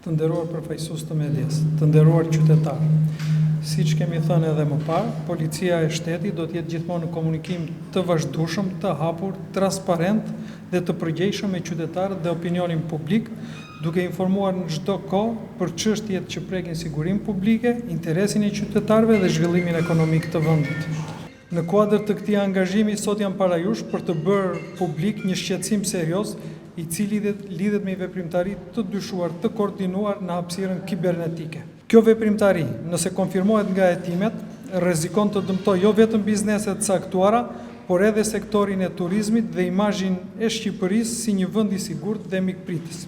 Të nderuar përfaqësues të medias, të nderuar qytetarë. Siç kemi thënë edhe më parë, policia e shtetit do të jetë gjithmonë në komunikim të vazhdueshëm, të hapur, transparent dhe të përgjegjshëm me qytetarët dhe opinionin publik, duke informuar në çdo kohë për çështjet që prekin sigurinë publike, interesin e qytetarëve dhe zhvillimin ekonomik të vendit. Në kuadër të këtij angazhimi, sot jam para jush për të bërë publik një shqetësim serioz i cili lidhet me veprimtari të dyshuar, të koordinuar në hapësirën kibernetike. Kjo veprimtari, nëse konfirmohet nga hetimet, rrezikon të dëmtojë jo vetëm bizneset caktuara, por edhe sektorin e turizmit dhe imazhin e Shqipërisë si një vend i sigurt dhe mikpritës.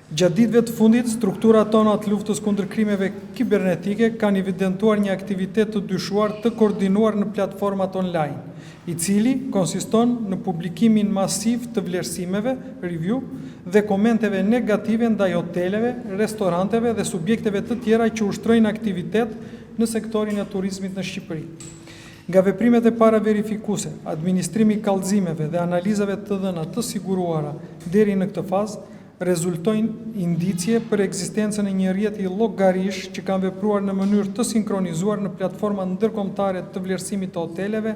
Gjatë ditëve të fundit, strukturat tona të luftës kundër krimeve kibernetike kanë evidentuar një aktivitet të dyshuar të koordinuar në platformat online, i cili konsiston në publikimin masiv të vlerësimeve, review dhe komenteve negative ndaj hoteleve, restoranteve dhe subjekteve të tjera që ushtrojnë aktivitet në sektorin e turizmit në Shqipëri. Nga veprimet e para verifikuese, administrimi i kallëzimeve dhe analizave të dhëna të siguruara deri në këtë fazë, rezultojnë indicie për ekzistencën e një rrjeti llogarish që kanë vepruar në mënyrë të sinkronizuar në platforma ndërkombëtare të vlerësimit të hoteleve,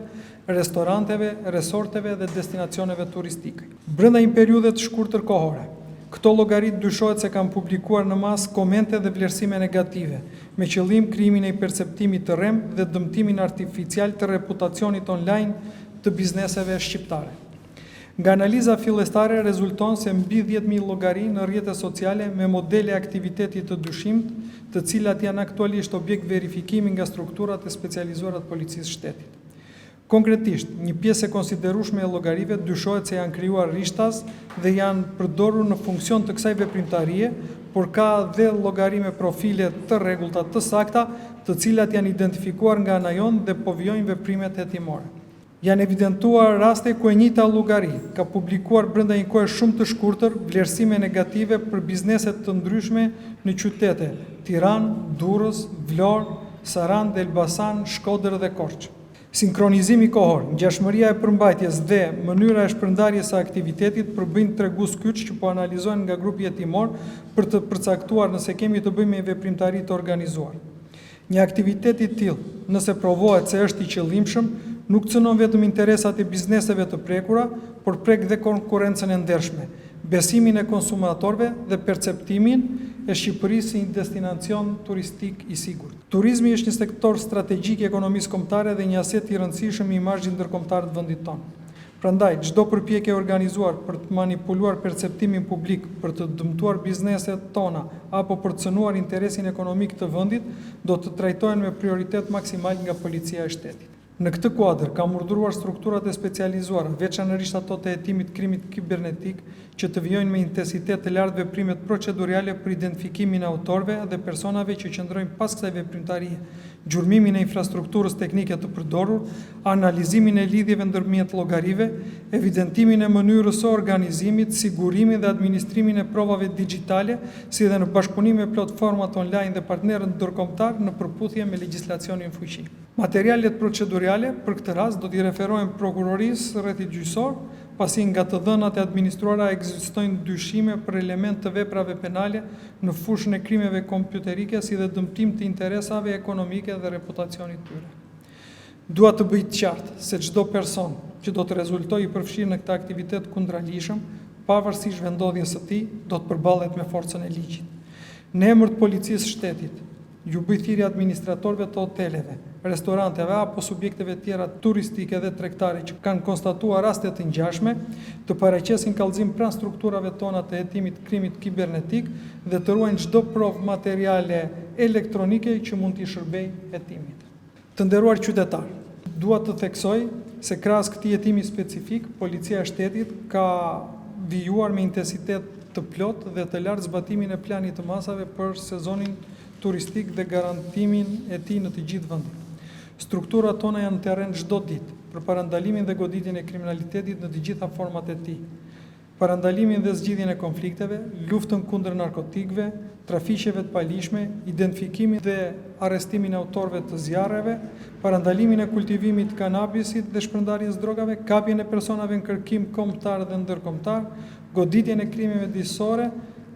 restoranteve, resorteve dhe destinacioneve turistike. Brenda një periudhe të shkurtër kohore, këto llogarit dyshohet se kanë publikuar në masë komente dhe vlerësime negative, me qëllim krijimin e një perceptimi të rrem dhe dëmtimin artificial të reputacionit online të bizneseve shqiptare. Nga analiza fillestare rezulton se mbi 10.000 llogari në rrjete sociale me modele aktiviteti të dyshimt, të cilat janë aktualisht objekt verifikimi nga strukturat e specializuara të policisë shtetit. Konkretisht, një pjesë e konsiderueshme e llogarive dyshohet se janë krijuar rishtas dhe janë përdorur në funksion të kësaj veprimtarie, por ka dhe llogari me profile të rregullta të sakta, të cilat janë identifikuar nga ana jonë dhe po vijojnë veprimet hetimore. Janë evidentuar raste ku e njëjta llogari ka publikuar brenda një kohe shumë të shkurtër vlerësime negative për bizneset të ndryshme në qytete Tiranë, Durrës, Vlorë, Sarandë, Elbasan, Shkodër dhe Korçë. Sinkronizimi kohor, ngjashmëria e përmbajtjes dhe mënyra e shpërndarjes së aktivitetit përbëjnë tregues kyç që po analizohen nga grupi hetimor për të përcaktuar nëse kemi të bëjmë me veprimtari të organizuar. Një aktivitet i tillë, nëse provohet se është i qëllimshëm, nuk cënon vetëm interesat e bizneseve të prekura, por prek dhe konkurrencën e ndershme, besimin e konsumatorëve dhe perceptimin e Shqipërisë si një destinacion turistik i sigurt. Turizmi është një sektor strategjik i ekonomisë kombëtare dhe një aset i rëndësishëm i imazhit ndërkombëtar të vendit tonë. Prandaj, çdo përpjekje organizuar për të manipuluar perceptimin publik, për të dëmtuar bizneset tona apo për të cënuar interesin ekonomik të vendit, do të trajtohen me prioritet maksimal nga policia e shtetit. Në këtë kuadër, kam urdhëruar strukturat e specializuara, veçanërisht ato të hetimit krimit kibernetik, që të vijojnë me intensitet të lartë veprimet procedurale për identifikimin e autorëve dhe personave që qëndrojnë pas kësaj veprimtarie, gjurmimin e infrastrukturës teknike të përdorur, analizimin e lidhjeve ndërmjet llogarive, evidentimin e mënyrës së organizimit, sigurimin dhe administrimin e provave digjitale, si dhe në bashkëpunim me platformat online dhe partnerët ndërkombëtar në përputhje me legjislacionin fuqi. Materialet procedurale për këtë rast do t'i referohen prokurorisë rrethit gjyqësor, pasi nga të dhënat e administruara ekzistojnë dyshime për element të veprave penale në fushën e krimeve kompjuterike si dhe dëmtim të interesave ekonomike dhe reputacionit tyre. Dua të bëj të qartë se çdo person që do të rezultojë i përfshirë në këtë aktivitet kundralishëm, pavarësisht vendodhjes së tij, do të përballet me forcën e ligjit. Në emër të policisë shtetit, ju bëj thirrje administratorëve të hoteleve, restoranteve apo subjekteve tjera turistike dhe tregtare që kanë konstatuar raste të ngjashme, të paraqesin kallëzim pranë strukturave tona të hetimit krimit kibernetik dhe të ruajnë çdo provë materiale elektronike që mund t'i shërbejë hetimit. Të nderuar qytetarë, dua të theksoj se krahas këtij hetimi specifik, policia e shtetit ka vijuar me intensitet të plot dhe të lartë zbatimin e planit të masave për sezonin turistik dhe garantimin e tij në të gjithë vendin. Strukturat tona janë në terren çdo ditë për parandalimin dhe goditjen e kriminalitetit në të gjitha format e tij. Parandalimin dhe zgjidhjen e konflikteve, luftën kundër narkotikëve, trafiqeve të palishme, identifikimin dhe arrestimin e autorëve të zjarreve, parandalimin e kultivimit të kanabisit dhe shpërndarjes drogave, kapjen e personave në kërkim kombëtar dhe ndërkombëtar, goditjen e krimeve disore,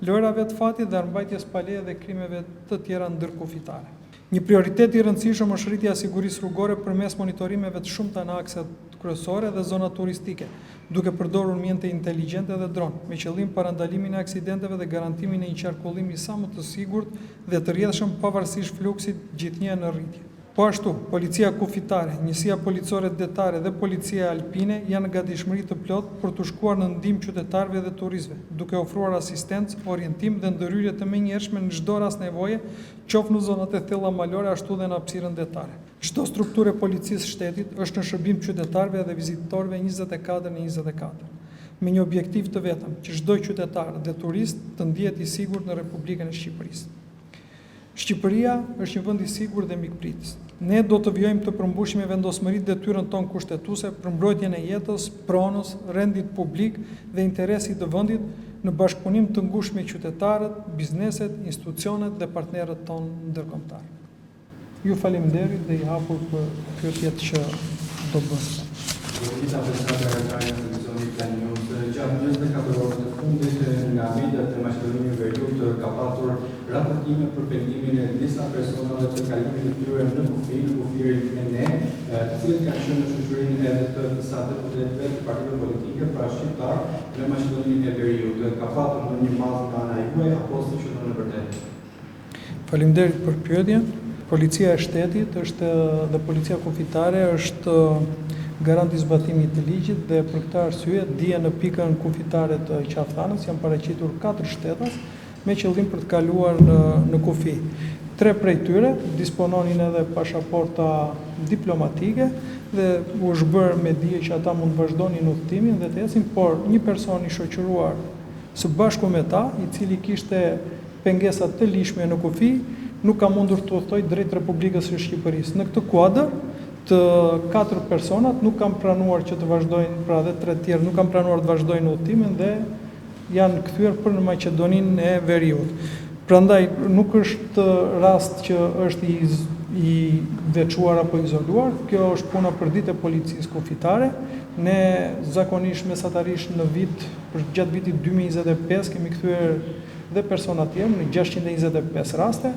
lojrave të fatit dhe armbajtjes pa leje dhe krimeve të tjera ndërkufitare. Një prioritet i rëndësishëm është rritja e sigurisë rrugore përmes monitorimeve të shumta në akset kryesore dhe zona turistike, duke përdorur mjente inteligjente dhe dron, me qëllim parandalimin e aksidenteve dhe garantimin e një qarkullimi sa më të sigurt dhe të rrjedhshëm pavarësisht fluksit gjithnjë në rritje. Po ashtu, policia kufitare, njësia policore detare dhe policia alpine janë në gatishmëri të plotë për të shkuar në ndihmë qytetarëve dhe turistëve, duke ofruar asistencë, orientim dhe ndërhyrje të menjëhershme në çdo rast nevoje, qoftë në zonat e thella malore ashtu dhe në hapësirën detare. Çdo strukturë e policisë shtetit është në shërbim qytetarëve dhe vizitorëve 24/24, me një objektiv të vetëm, që çdo qytetar dhe turist të ndihet i sigurt në Republikën e Shqipërisë. Shqipëria është një vend i sigurt dhe mikpritës. Ne do të vjojmë të përmbushim me vendosmëri detyrën tonë kushtetuese për mbrojtjen e jetës, pronës, rendit publik dhe interesit të vendit në bashkëpunim të ngushtë me qytetarët, bizneset, institucionet dhe partnerët tonë ndërkombëtar. Ju faleminderit dhe i hapur për pyetjet që do bëni. Gjatë 24 orëve të fundit nga mediat e Maqedonisë Veriut ka patur raportime për pendimin e disa personave të kalimit të tyre në kufi, në kufirin e ne, të cilët kanë qenë në shoqërinë edhe të disa deputetëve të partive politike, pra shqiptar, në Maqedoninë e Veriut. Ka patur ndonjë bazë nga ana juaj apo si që në vërtetë? Faleminderit për pyetjen. Policia e shtetit dhe policia kufitare është garanti zbatimit të ligjit dhe për këtë arsye dije në pikën kufitare të qaftanës janë paraqitur 4 shtetas me qëllim për të kaluar në kufi. 3 prej tyre dispononin edhe pasaporta diplomatike dhe u është bërë me dije që ata mund vazhdonin udhëtimin dhe të ecin, por një person i shoqëruar së bashku me ta, i cili kishte pengesa të lishme në kufi, nuk ka mundur të udhëtojë drejt Republikës së Shqipërisë. Në këtë kuadër, të 4 personat nuk kanë pranuar që të vazhdojnë, pra dhe 3 tjerë nuk kanë pranuar të vazhdojnë udhëtimin dhe janë kthyer për në Maqedoninë e Veriut. Prandaj nuk është rast që është i veçuar apo izoluar, kjo është puna përditje e policisë kufitare. Ne zakonisht mesatarisht në gjatë vitit 2025 kemi kthyer dhe persona tjerë në 625 raste.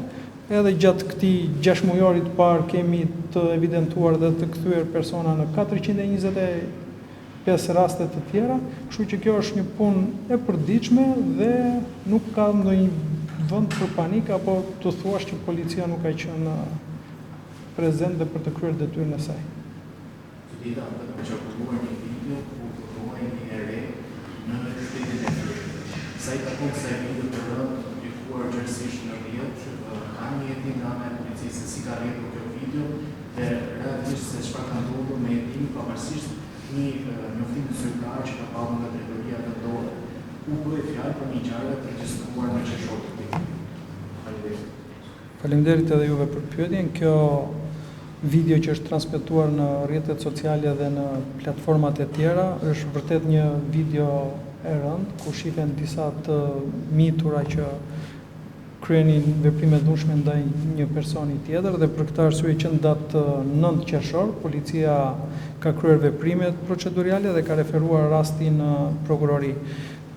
Edhe gjatë këtij 6 mujorit parë kemi të evidentuar dhe të kthyer persona në 425 raste të tjera, kështu që kjo është një punë e përditshme dhe nuk ka ndonjë vend për panik apo të thuash që policia nuk ka qenë prezent dhe për të kryer detyrën e saj. Dita të qarkulluar një video ku përruaj një ere në shtetin e Veriut. Sa i takon kësaj video të rëndë ndikuar gjërësisht në rrjet, ka një jetim nga ana e policisë se si ka rritur kjo video dhe realisht se çfarë ka ndodhur me jetimin pavarësisht një njoftim zyrtar që ka pasur nga drejtoria vendore. U bëhet fjalë për një ngjarje të regjistruar në qeshor të tij. Faleminderit. Faleminderit edhe juve për pyetjen. Kjo video që është transmetuar në rrjetet sociale dhe në platformat e tjera është vërtet një video e rëndë ku shihen disa të mitura që kryenin veprime dhunshme ndaj një personi tjetër dhe për këtë arsye që në datë 9 qershor policia ka kryer veprimet procedurale dhe ka referuar rastin në prokurori.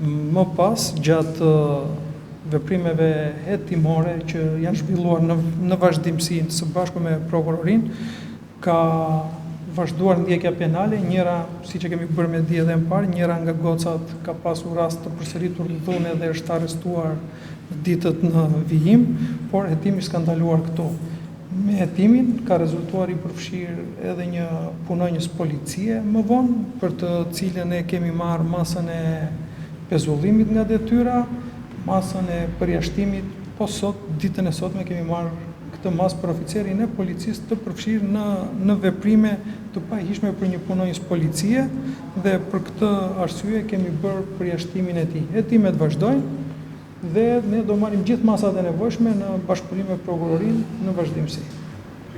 Më pas, gjatë veprimeve hetimore që janë zhvilluar në vazhdimsi së bashku me prokurorin, ka vazhduar ndjekja penale, njëra, siç e kemi bërë me dije edhe më parë, njëra nga gocat ka pasur rast të përsëritur dhune dhe është arrestuar ditët në vijim, por hetimi s'ka ndaluar këtu. Me hetimin ka rezultuar i përfshirë edhe një punonjës policie më vonë, për të cilën e kemi marrë masën e pezullimit nga detyra, masën e përjashtimit, po sot, ditën e sotme kemi marrë këtë masë për oficerin e policisë të përfshirë në veprime të pahishme për një punonjës policie dhe për këtë arsye kemi bërë përjashtimin e tij. Hetimet vazhdojnë dhe ne do marrim gjithë masat e nevojshme në bashkëpunim me prokurorinë në vazhdimsi.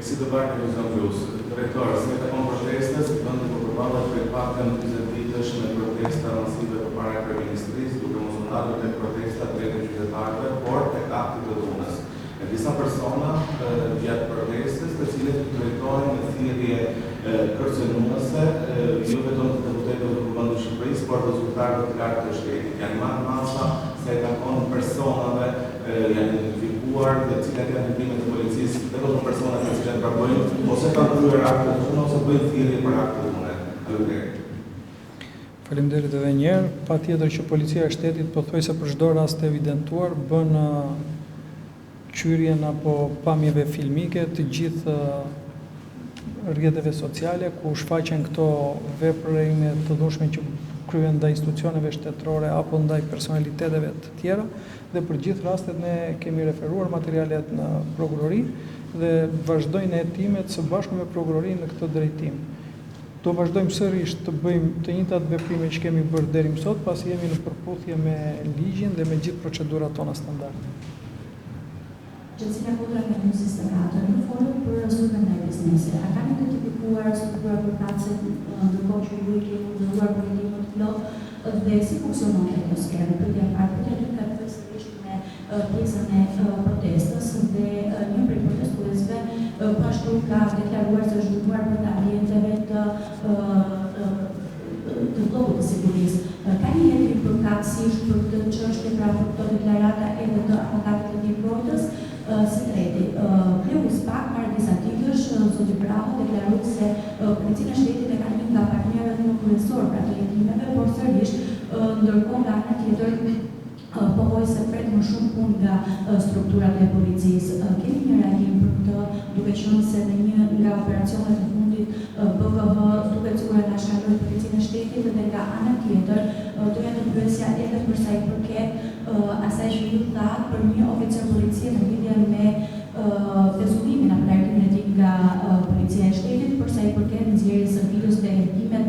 Si të parë në Zambus, drejtor, si të konë protestës, vëndë për përballat për paktën 20 ditësh me protesta masive përpara kryeministrisë, duke mosuar të protesta drejt e qytetarëve, por tek akti të dhunës. Disa persona gjatë protestës, të cilët drejtojnë në thirrje kërcënuese, jo vetëm të deputetëve të Kuvendit të Shqipërisë, por të zyrtarëve të lartë të shtetit. Janë marrë masa sa i takon personave janë identifikuar dhe cilat janë vendimet e policisë dhe këto persona të cilat vrapojnë ose kanë kryer akte të mëna ose bëjnë thirrje për akte të mëna. Faleminderit edhe një herë. Patjetër që policia e shtetit pothuajse për çdo rast të evidentuar bën qyrjen apo pamjeve filmike të gjithë rrjeteve sociale ku shfaqen këto veprime të dhunshme që kryen ndaj institucioneve shtetërore apo ndaj personaliteteve të tjera dhe për gjithë rastet ne kemi referuar materialet në prokurori dhe vazhdojnë hetimet së bashku me prokurorinë në këtë drejtim. Do vazhdojmë sërish të bëjmë të njëjtat veprime që kemi bërë deri më sot, pasi jemi në përputhje me ligjin dhe me gjithë procedurat tona standarde. Agencia kontra krimit sistematik në folur për sulme ndaj biznesit. A kanë identifikuar struktura përkatëse ndërkohë që ju i keni udhëruar politinë të plot dhe si funksionon kjo skemë? Pyetja e parë, pyetja e dytë ka të bëjë sërish me pjesën e protestës dhe një prej protestuesve pashtu ka deklaruar se është dënuar brenda ambienteve të blokut të sigurisë. Ka një hetim përkatësisht për këtë çështje, pra për këto deklarata edhe të avokatit të Tiprotës, si treti. Pleu Spak para disa ditësh, zoti Bravo deklaroi se Policinë e Shtetit e ka një nga partnerët më kryesor për ato hetimeve, por sërish ndërkohë nga ana tjetër pohoj se pret më shumë punë nga strukturat e policisë. Kemi një reagim për këtë, duke qenë se në një nga operacionet e fundit BVH duke sigurisht na shkalloi Policinë e Shtetit dhe nga ana tjetër doja të pyesja edhe për sa i përket asaj që ju thatë për një oficer policie në lidhje me pezullimin apo largimin e tij nga Policia e Shtetit për sa i përket nxjerrjes së videos dhe hetimet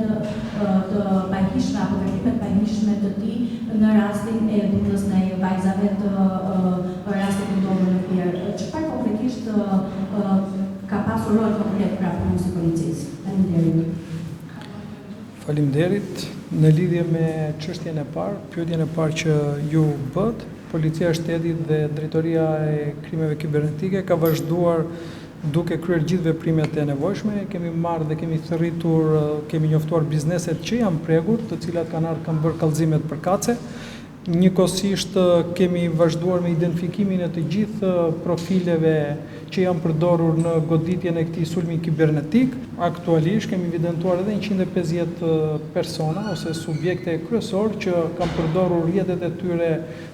të pajishme apo veprimet pajishme të tij në rastin e dhunës ndaj vajzave të rastit të ndodhur në Fier. Çfarë konkretisht ka pasur rol konkret pra punës së policisë? Faleminderit. Në lidhje me çështjen e parë, pyetjen e parë që ju bët, Policia e Shtetit dhe Drejtoria e Krimeve Kibernetike ka vazhduar duke kryer gjithë veprimet e nevojshme. Kemi marrë dhe kemi thërritur, kemi njoftuar bizneset që janë prekur, të cilat kanë ardhur kanë bërë kallëzimet përkatëse. Njëkohësisht kemi vazhduar me identifikimin e të gjithë profileve që janë përdorur në goditjen e këtij sulmi kibernetik. Aktualisht kemi evidentuar edhe 150 persona ose subjekte kryesor që kanë përdorur rrjetet e tyre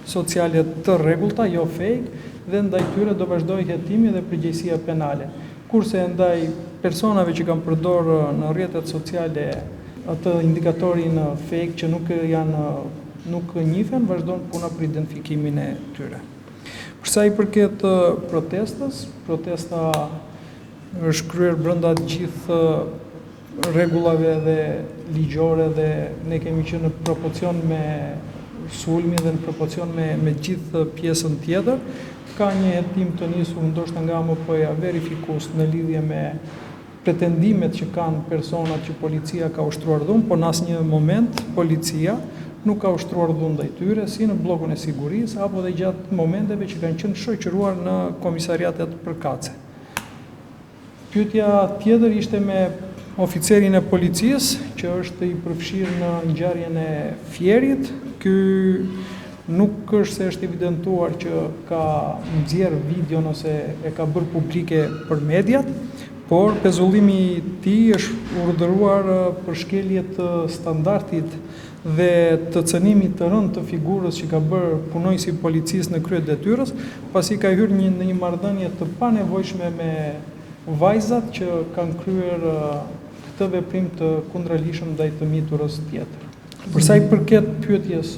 sociale të rregullta, jo fake, dhe ndaj tyre do vazhdojë hetimi dhe përgjegjësia penale. Kurse ndaj personave që kanë përdorur në rrjetet sociale atë indikatorin fake që nuk njihen, vazhdon puna për identifikimin e tyre. Përsa i përket protestës, protesta është kryer brenda të gjithë rregullave dhe ligjore dhe ne kemi qenë në proporcion me sulmin dhe në proporcion me gjithë pjesën tjetër. Ka një hetim të nisur ndoshta nga MP-ja verifikus në lidhje me pretendimet që kanë personat që policia ka ushtruar dhunë, por në asnjë moment policia nuk ka ushtruar dhunë ndaj tyre, si në bllokun e sigurisë apo dhe gjatë momenteve që kanë qenë shoqëruar në komisariatet përkatëse. Pyetja tjetër ishte me oficerin e policisë, që është i përfshirë në ngjarjen e Fierit. Ky nuk është se është evidentuar që ka nxjerr videon ose e ka bërë publike për mediat, por pezullimi i tij është urdhëruar për shkelje të standardit dhe të cënimit të rënd të figurës që ka bërë punojësi i policisë në krye detyrës, pasi ka hyrë në një marrëdhënie të panevojshme me vajzat që kanë kryer këtë veprim të kundërligjshëm ndaj të miturës tjetër. Përsa i përket pyetjes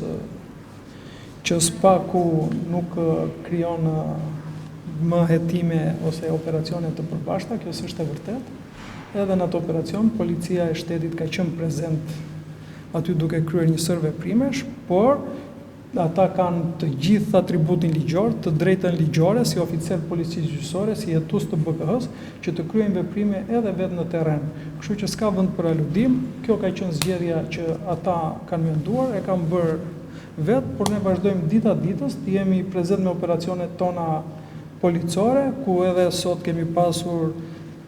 që Spaku nuk krijon më hetime ose operacione të përbashkëta, kjo s'është e vërtetë. Edhe në atë operacion Policia e Shtetit ka qenë prezent aty duke kryer një sër veprimesh, por ata kanë të gjithë atributin ligjor, të drejtën ligjore si oficer policisë gjyqësore, si hetues të BK-s, që të kryejnë veprime edhe vetë në terren. Kështu që s'ka vend për aludim, kjo ka qenë zgjedhja që ata kanë menduar, e kanë bërë vetë, por ne vazhdojmë dita ditës, të jemi prezent me operacionet tona policore, ku edhe sot kemi pasur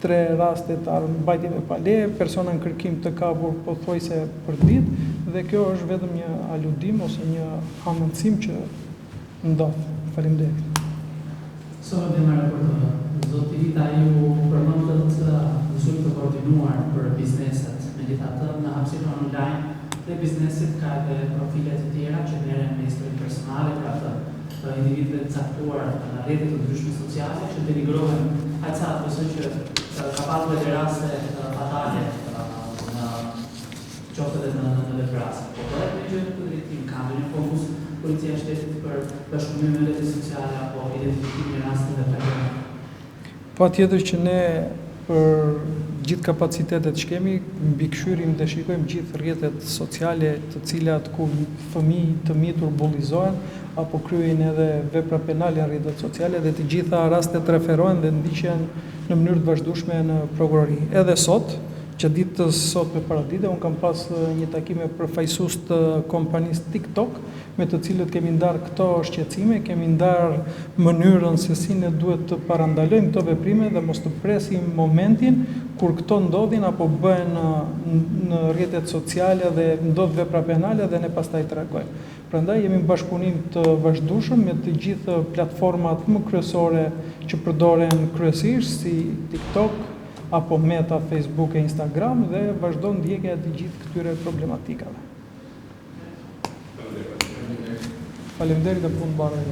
3 raste të mbajtjeve pa leje, persona në kërkim të kapur pothuajse për ditë, dhe kjo është vetëm një aludim ose një amëndësim që ndodh. Faleminderit. Sono dhe më raportore. Zoti Rita ju përmendët mësim të koordinuar për bizneset. Megjithatë, në hapësirën online dhe biznesit ka edhe profile të tjera që merren me histori personale, pra të individëve të caktuar në rrjete të ndryshme sociale që denigrohen aq besoj që ka pasur edhe raste fatale në qoftë edhe në veprasë. Po bëhet një gjë të drejtim, ka ndonjë fokus Policia e Shtetit për bashkëpunimin me rrjetet sociale apo identifikimin e rasteve të tjera? Patjetër që ne për gjithë kapacitetet që kemi, mbikëqyrim dhe shikojmë gjithë rrjetet sociale të cilat ku fëmijë të mitur bullizohen apo kryejnë edhe vepra penale në rrjetet sociale dhe të gjitha rastet referohen dhe ndiqen në mënyrë të vazhdueshme në prokurori. Edhe sot, që ditës sot me paradite, unë kam pas një takim me përfaqësues të kompanisë TikTok, me të cilët kemi ndarë këto shqetësime, kemi ndarë mënyrën se si ne duhet të parandalojmë këto veprime dhe mos të presim momentin kur këto ndodhin apo bëhen në rrjetet sociale dhe ndodh vepra penale dhe ne pastaj të reagojmë. Prandaj jemi në bashkëpunim të vazhdueshëm me të gjithë platformat më kryesore që përdoren kryesisht si TikTok apo Meta, Facebook e Instagram dhe vazhdon ndjekja e të gjithë këtyre problematikave. Faleminderit dhe punë mbarë.